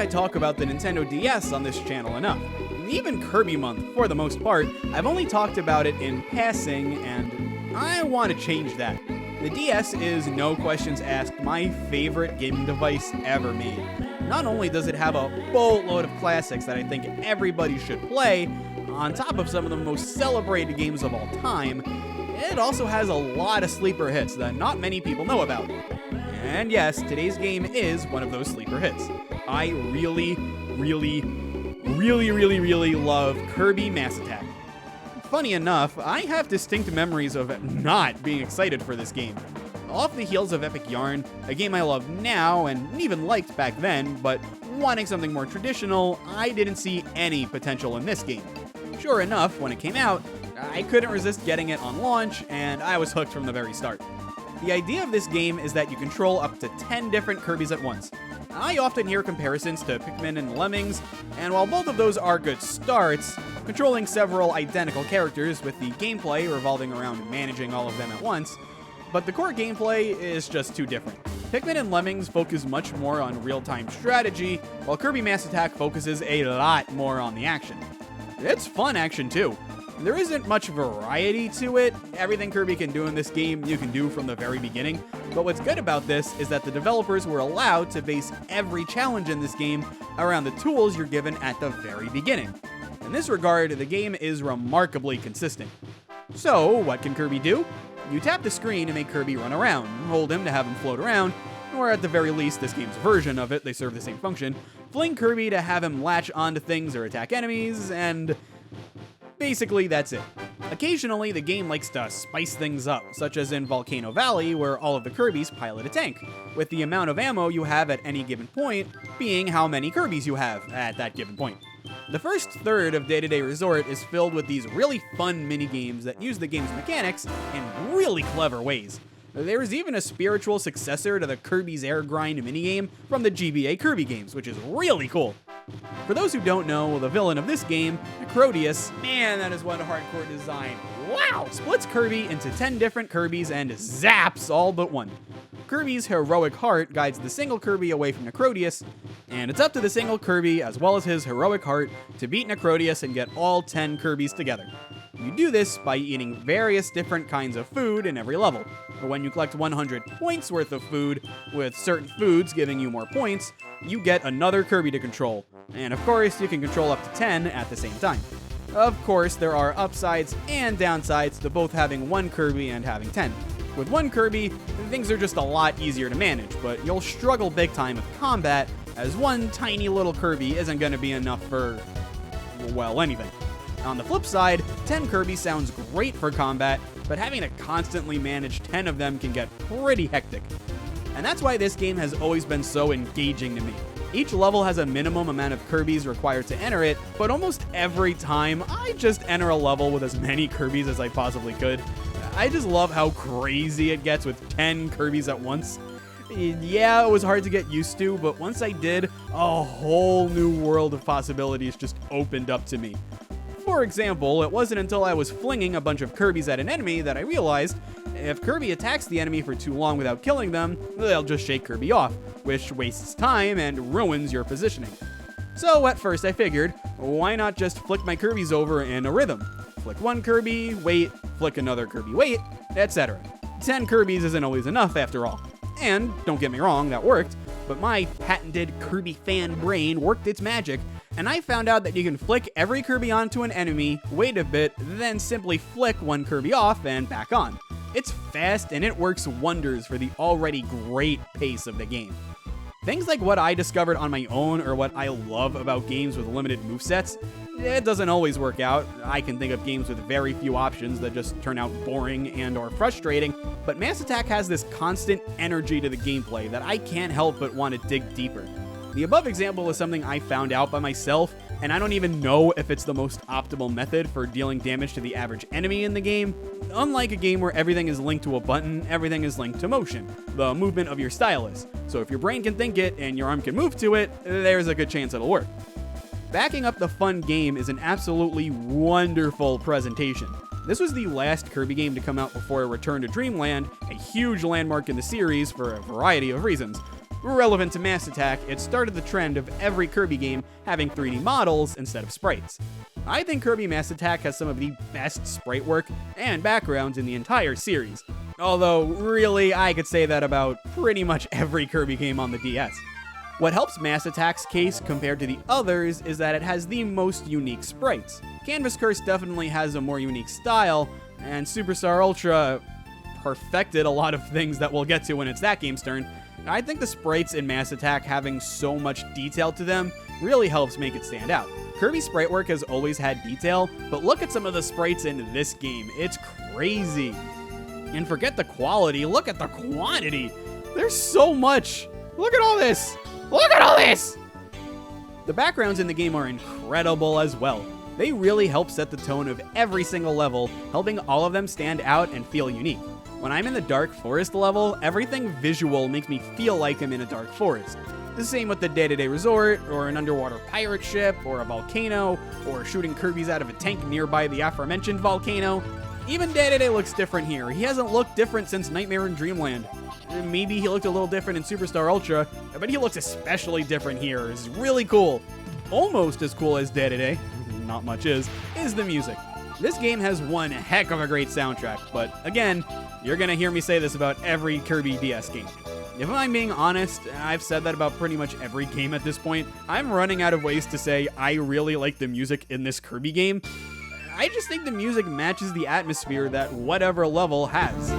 I talk about the Nintendo DS on this channel enough. Even Kirby Month, for the most part, I've only talked about it in passing, and I want to change that. The DS is, no questions asked, my favorite gaming device ever made. Not only does it have a boatload of classics that I think everybody should play, on top of some of the most celebrated games of all time, it also has a lot of sleeper hits that not many people know about. And yes, today's game is one of those sleeper hits. I really love Kirby Mass Attack. Funny enough, I have distinct memories of not being excited for this game. Off the heels of Epic Yarn, a game I love now and even liked back then, but wanting something more traditional, I didn't see any potential in this game. Sure enough, when it came out, I couldn't resist getting it on launch, and I was hooked from the very start. The idea of this game is that you control up to 10 different Kirbys at once. I often hear comparisons to Pikmin and Lemmings, and while both of those are good starts, controlling several identical characters with the gameplay revolving around managing all of them at once, but the core gameplay is just too different. Pikmin and Lemmings focus much more on real-time strategy, while Kirby Mass Attack focuses a lot more on the action. It's fun action too. There isn't much variety to it. Everything Kirby can do in this game, you can do from the very beginning. But what's good about this is that the developers were allowed to base every challenge in this game around the tools you're given at the very beginning. In this regard, the game is remarkably consistent. So, what can Kirby do? You tap the screen to make Kirby run around, hold him to have him float around, or at the very least, this game's version of it, they serve the same function, fling Kirby to have him latch onto things or attack enemies, and basically, that's it. Occasionally, the game likes to spice things up, such as in Volcano Valley, where all of the Kirbys pilot a tank, with the amount of ammo you have at any given point being how many Kirbys you have at that given point. The first third of Day-to-Day Resort is filled with these really fun mini-games that use the game's mechanics in really clever ways. There is even a spiritual successor to the Kirby's Air Grind minigame from the GBA Kirby games, which is really cool. For those who don't know, the villain of this game, Necrodius, man, that is one hardcore design. Wow! Splits Kirby into 10 different Kirbys and zaps all but one. Kirby's heroic heart guides the single Kirby away from Necrodius, and it's up to the single Kirby, as well as his heroic heart, to beat Necrodius and get all 10 Kirbys together. You do this by eating various different kinds of food in every level. When you collect 100 points worth of food, with certain foods giving you more points, you get another Kirby to control. And of course, you can control up to 10 at the same time. Of course, there are upsides and downsides to both having one Kirby and having 10. With one Kirby, things are just a lot easier to manage, but you'll struggle big time with combat, as one tiny little Kirby isn't going to be enough for, well, anything. On the flip side, 10 Kirby sounds great for combat, but having to constantly manage 10 of them can get pretty hectic. And that's why this game has always been so engaging to me. Each level has a minimum amount of Kirbys required to enter it, but almost every time, I just enter a level with as many Kirbys as I possibly could. I just love how crazy it gets with 10 Kirbys at once. Yeah, it was hard to get used to, but once I did, a whole new world of possibilities just opened up to me. For example, it wasn't until I was flinging a bunch of Kirbys at an enemy that I realized if Kirby attacks the enemy for too long without killing them, they'll just shake Kirby off, which wastes time and ruins your positioning. So at first I figured, why not just flick my Kirbys over in a rhythm? Flick one Kirby, wait, flick another Kirby, wait, etc. 10 Kirbys isn't always enough after all. And, don't get me wrong, that worked, but my patented Kirby fan brain worked its magic, and I found out that you can flick every Kirby onto an enemy, wait a bit, then simply flick one Kirby off and back on. It's fast and it works wonders for the already great pace of the game. Things like what I discovered on my own or what I love about games with limited movesets, it doesn't always work out. I can think of games with very few options that just turn out boring and or frustrating, but Mass Attack has this constant energy to the gameplay that I can't help but want to dig deeper. The above example is something I found out by myself, and I don't even know if it's the most optimal method for dealing damage to the average enemy in the game. Unlike a game where everything is linked to a button, everything is linked to motion, the movement of your stylus. So if your brain can think it and your arm can move to it, there's a good chance it'll work. Backing up the fun game is an absolutely wonderful presentation. This was the last Kirby game to come out before a return to Dreamland, a huge landmark in the series for a variety of reasons. Relevant to Mass Attack, it started the trend of every Kirby game having 3D models instead of sprites. I think Kirby Mass Attack has some of the best sprite work and backgrounds in the entire series. Although, really, I could say that about pretty much every Kirby game on the DS. What helps Mass Attack's case compared to the others is that it has the most unique sprites. Canvas Curse definitely has a more unique style, and Superstar Ultra perfected a lot of things that we'll get to when it's that game's turn. I think the sprites in Mass Attack having so much detail to them really helps make it stand out. Kirby sprite work has always had detail, but look at some of the sprites in this game. It's crazy. And forget the quality, look at the quantity. There's so much. Look at all this. Look at all this! The backgrounds in the game are incredible as well. They really help set the tone of every single level, helping all of them stand out and feel unique. When I'm in the Dark Forest level, everything visual makes me feel like I'm in a dark forest. The same with the day-to-day resort, or an underwater pirate ship, or a volcano, or shooting Kirbys out of a tank nearby the aforementioned volcano. Even day-to-day looks different here. He hasn't looked different since Nightmare in Dreamland. Maybe he looked a little different in Superstar Ultra, but he looks especially different here. It's really cool. Almost as cool as Day-to-Day, not much is the music. This game has one heck of a great soundtrack, but again, you're gonna hear me say this about every Kirby DS game. If I'm being honest, I've said that about pretty much every game at this point. I'm running out of ways to say I really like the music in this Kirby game. I just think the music matches the atmosphere that whatever level has.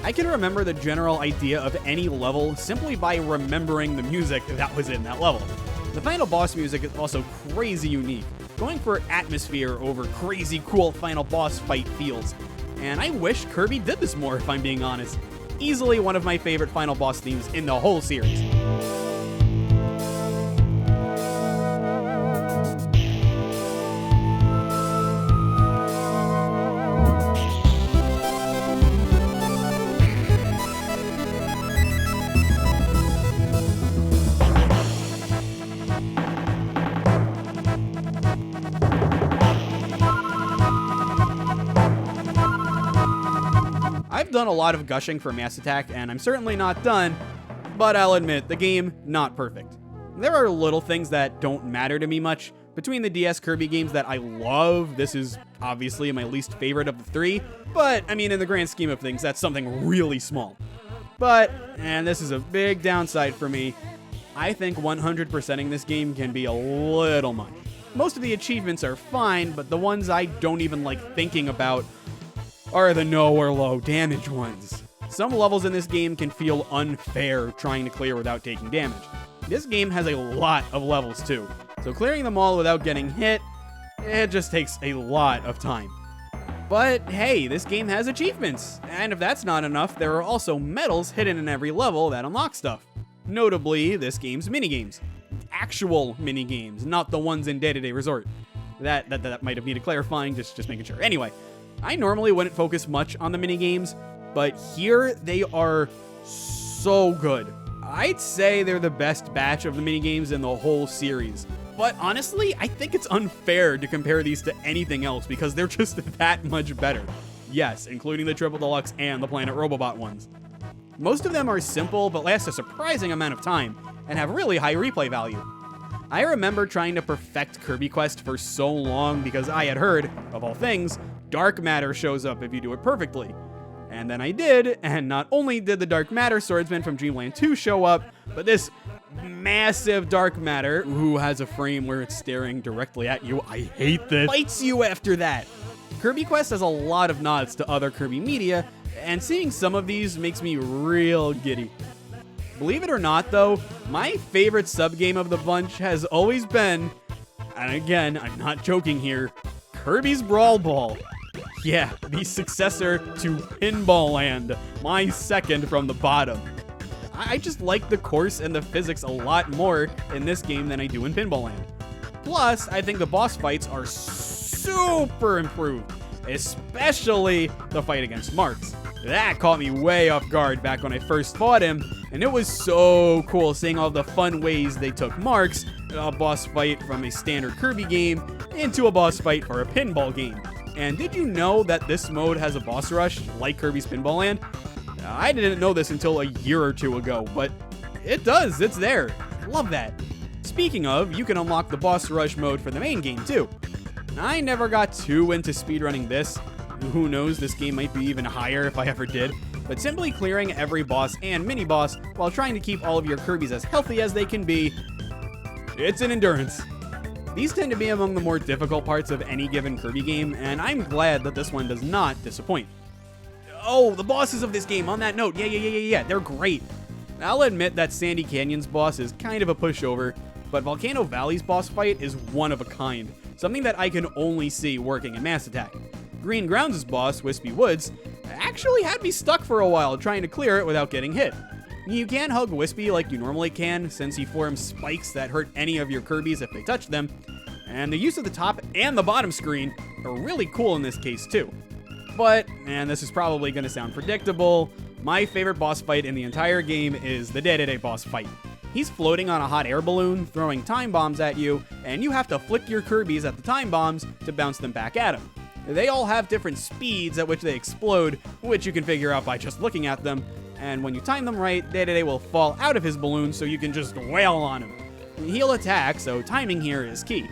I can remember the general idea of any level simply by remembering the music that was in that level. The final boss music is also crazy unique, going for atmosphere over crazy cool final boss fight feels. And I wish Kirby did this more, if I'm being honest. Easily one of my favorite final boss themes in the whole series. I've done a lot of gushing for Mass Attack, and I'm certainly not done, but I'll admit, the game, not perfect. There are little things that don't matter to me much. Between the DS Kirby games that I love, this is obviously my least favorite of the three, but, I mean, in the grand scheme of things, that's something really small. But, and this is a big downside for me, I think 100%ing this game can be a little much. Most of the achievements are fine, but the ones I don't even like thinking about are the no or low damage ones. Some levels in this game can feel unfair trying to clear without taking damage. This game has a lot of levels too, so clearing them all without getting hit, it just takes a lot of time. But hey, this game has achievements, and if that's not enough, there are also medals hidden in every level that unlock stuff. Notably, this game's minigames. Actual minigames, not the ones in Day-to-Day Resort. That might have needed clarifying, just making sure. Anyway, I normally wouldn't focus much on the minigames, but here they are so good. I'd say they're the best batch of the minigames in the whole series. But honestly, I think it's unfair to compare these to anything else because they're just that much better. Yes, including the Triple Deluxe and the Planet Robobot ones. Most of them are simple but last a surprising amount of time and have really high replay value. I remember trying to perfect Kirby Quest for so long because I had heard, of all things, dark matter shows up if you do it perfectly. And then I did, and not only did the dark matter swordsman from Dreamland 2 show up, but this massive dark matter, who has a frame where it's staring directly at you, I hate this, bites you after that. Kirby Quest has a lot of nods to other Kirby media, and seeing some of these makes me real giddy. Believe it or not though, my favorite subgame of the bunch has always been, and again, I'm not joking here, Kirby's Brawl Ball. Yeah, the successor to Pinball Land, my second from the bottom. I just like the course and the physics a lot more in this game than I do in Pinball Land. Plus, I think the boss fights are super improved, especially the fight against Marks. That caught me way off guard back when I first fought him, and it was so cool seeing all the fun ways they took Marks, a boss fight from a standard Kirby game, into a boss fight for a pinball game. And did you know that this mode has a boss rush like Kirby's Pinball Land? I didn't know this until a year or two ago, but it does, it's there. I love that. Speaking of, you can unlock the boss rush mode for the main game too. I never got too into speedrunning this. Who knows, this game might be even higher if I ever did. But simply clearing every boss and mini-boss while trying to keep all of your Kirbys as healthy as they can be, it's an endurance. These tend to be among the more difficult parts of any given Kirby game, and I'm glad that this one does not disappoint. Oh, the bosses of this game, on that note, yeah, they're great. I'll admit that Sandy Canyon's boss is kind of a pushover, but Volcano Valley's boss fight is one of a kind, something that I can only see working in Mass Attack. Green Grounds' boss, Wispy Woods, actually had me stuck for a while trying to clear it without getting hit. You can't hug Wispy like you normally can, since he forms spikes that hurt any of your Kirbys if they touch them, and the use of the top and the bottom screen are really cool in this case too. But, and this is probably going to sound predictable, my favorite boss fight in the entire game is the Dedede boss fight. He's floating on a hot air balloon, throwing time bombs at you, and you have to flick your Kirbys at the time bombs to bounce them back at him. They all have different speeds at which they explode, which you can figure out by just looking at them, and when you time them right, Dedede will fall out of his balloon so you can just wail on him. He'll attack, so timing here is key.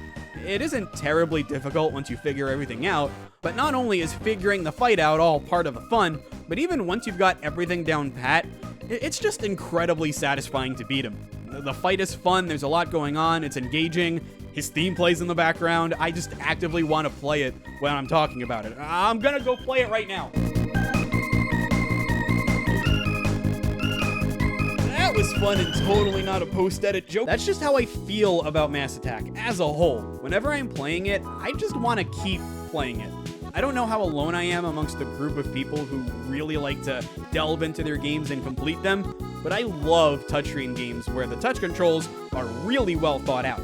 It isn't terribly difficult once you figure everything out, but not only is figuring the fight out all part of the fun, but even once you've got everything down pat, it's just incredibly satisfying to beat him. The fight is fun, there's a lot going on, it's engaging, his theme plays in the background, I just actively want to play it when I'm talking about it. I'm gonna go play it right now. That was fun and totally not a post-edit joke. That's just how I feel about Mass Attack as a whole. Whenever I'm playing it, I just want to keep playing it. I don't know how alone I am amongst a group of people who really like to delve into their games and complete them, but I love touchscreen games where the touch controls are really well thought out.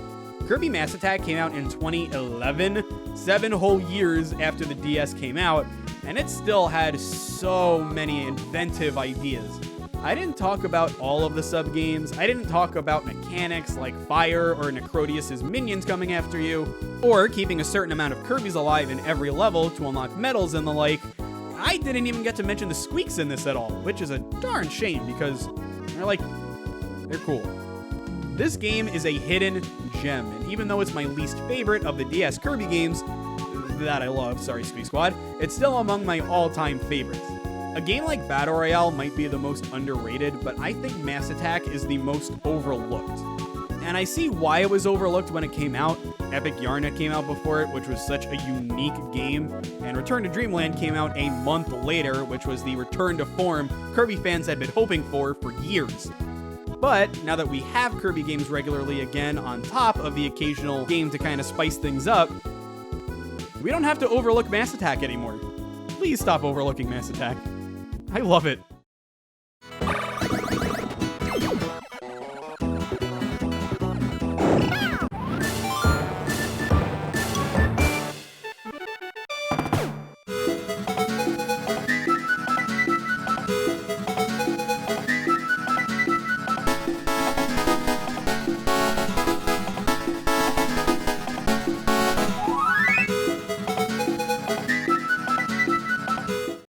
Kirby Mass Attack came out in 2011, 7 whole years after the DS came out, and it still had so many inventive ideas. I didn't talk about all of the sub-games, I didn't talk about mechanics like fire or Necrodius' minions coming after you, or keeping a certain amount of Kirbys alive in every level to unlock medals and the like. I didn't even get to mention the squeaks in this at all, which is a darn shame because they're cool. This game is a hidden gem, and even though it's my least favorite of the DS Kirby games that I love, sorry Squeak Squad, it's still among my all-time favorites. A game like Battle Royale might be the most underrated, but I think Mass Attack is the most overlooked. And I see why it was overlooked when it came out. Epic Yarn had came out before it, which was such a unique game, and Return to Dreamland came out a month later, which was the return to form Kirby fans had been hoping for years. But now that we have Kirby games regularly again on top of the occasional game to kind of spice things up, we don't have to overlook Mass Attack anymore. Please stop overlooking Mass Attack. I love it.